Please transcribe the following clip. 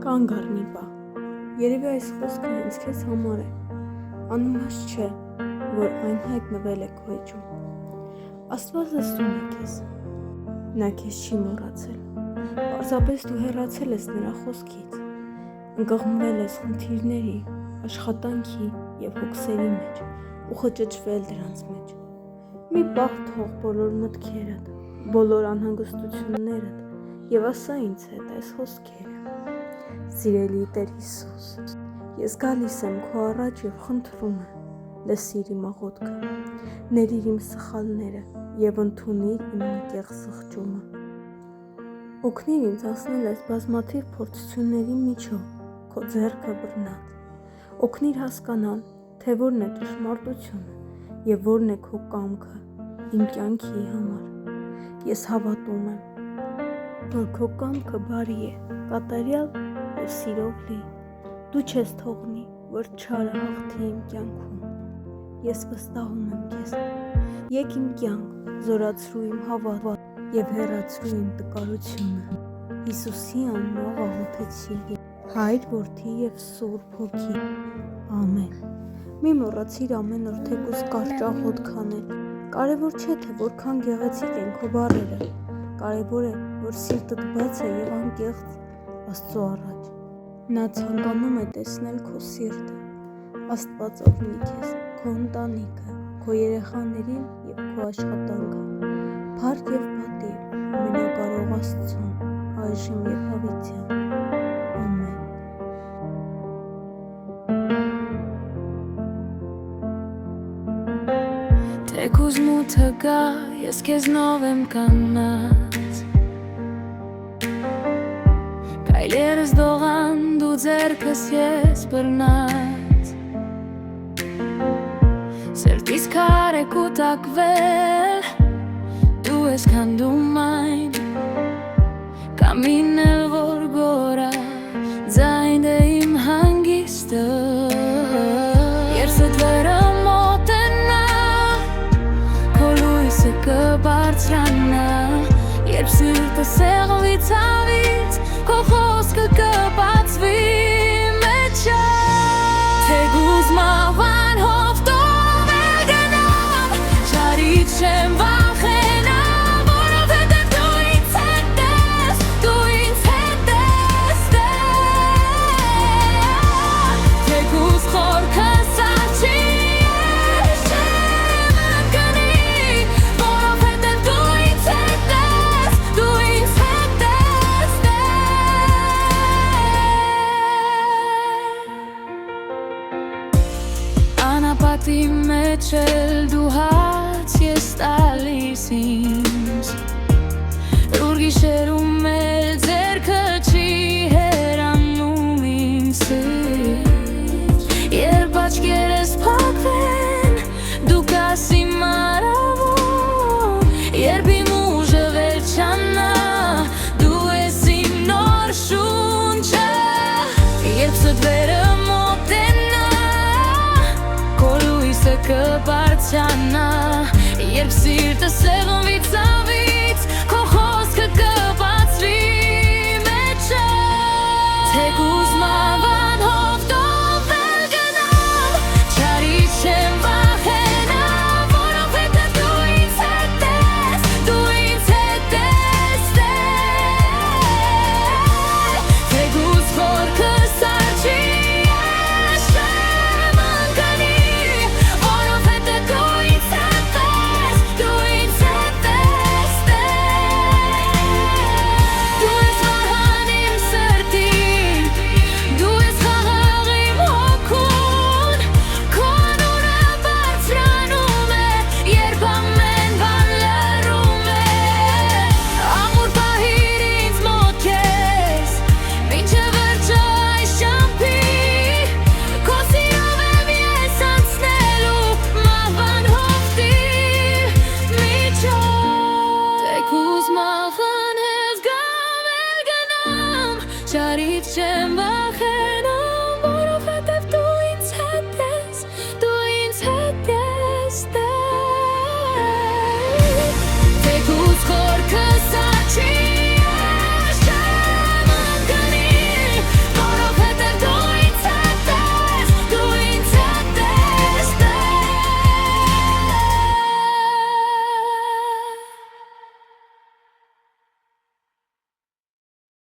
Կանգ առ մի պահ, երևի այս խոսքը հենց քեզ համար է, անիմաստ չէ, որ այն հայտնվել է քո էջում։ Աստված լսում է քեզ, նա քեզ չի մոռացել, պարզապես դու հեռացել ես նրա խոսքից, ընկղմվել ես խնդիրների, աշխատանքի և հոգսերի մեջ ու խճճվել դրանց մեջ։ Մի պահ թող բոլոր մտքերդ, բոլոր անհանգստություններդ և ասա ինձ հետ այս խոսքերը. Սիրելի Տեր Հիսուս, ես գալիս եմ քո առաջ և խնդրում եմ, լսիր իմ աղոթքը, ներիր իմ սխալները և ընդունիր իմ անկեղծ զղջումը։ Օգնիր ինձ անցնել այս բազմաթիվ փորձությունների միջով քո ձեռքը բռնած։ Օգնիր հասկանալ, թե որն է ճշմարտությունը և որն է քո կամքը իմ կյանքի համար։ Ես հավատում եմ, որ քո կամքը բարի է, կատարյալ և սիրով լի։ Դու չես թողնի, որ չարը հաղթի իմ կյանքում։ Ես վստահում եմ քեզ։ Եկ իմ կյանք, զորացրու իմ հավատը և հեռացրու իմ տկարությունը։ Հիսուսի անունով աղոթեցի, Հայր, Որդի և Սուրբ Հոգի։ Ամեն։ Մի մոռացիր ամեն օր թեկուզ կարճ աղոթք անել։ Կարևոր չէ, թե որքան գեղեցիկ են քո բառերը։ Կարևոր է, որ սիրտդ բաց է և անկեղծ Աստծո առաջ։ Նա ցանկանում է տեսնել քո սիրտը։ Աստված օգնի քեզ, քո ընտանիքը, քո երեխաներին և քո աշխատանքը։ Փառք և պատիվ ամենակարող Աստծուն, այժմ և հավիտյան։ Ամեն։ Թեկուզ մութը գա, ես քեզնով եմ կանած, Կայլերս դողան, դու ձեռքս ես բռնած, Սրտիս քար է կուտակվել, դու ես քանդում այն, Կամին էլ որ գորա, ձայն է իմ հանգիստը, Երսդ վերը մոտենա, քո լույսը կբարձրանա, Երբ սիրտը սեղմվի ցավից, քո խոսքը կբացվի մեջով, Թեկուզ մահվան հովտով էլ գնամ, Չարից չեմ վախենա, որովհետև դու ինձ հետ ես, դու ինձ հետ ես, Թեկուզ խորքս աչի ես չեմ ընկնի, որովհետև դու ինձ հետ ես, դու ինձ հետ ես, Անապատի մեջ էլ դու հաց ես տալիս ինձ, Լուր գիշերում էլ ձեռքը չի հեռանում ինձից, Երբ աչքերս փակվեն, դու կաս իմ արավում, Երբ իմ ուժը վերջանա, դու ես իմ նոր շունչը, Երբ ստվերը մոտենա, քո լույսը կբարձրանա, Երբ սիրտը սեղմվի ցավից, քո խոսքը կբացվի մեջով, Թեկուզ մահվան հովտով էլ գնամ, Չարից չեմ վախենա, որովհետև դու ինձ հետ ես, դու ինձ հետ ես, Թեկուզ խորքս աչի ես չեմ ընկնի, որովհետև դու ինձ հետ ես, դու ինձ հետ ես, Դու ես մահան իմ սրտին, դու ես խաղաղ իմ հոգուն, Քո անունը բարձրանում է, երբ ամեն բան լռում է, Ամուր պահիր ինձ մոտ քեզ, մինչև վերջը այս ճամփի, Քո սիրով եմ ես անցնելու մահվան հովտի միջով, Թեկուզ մահվան ես գամ էլ գնամ, Չարից չեմ վախենա,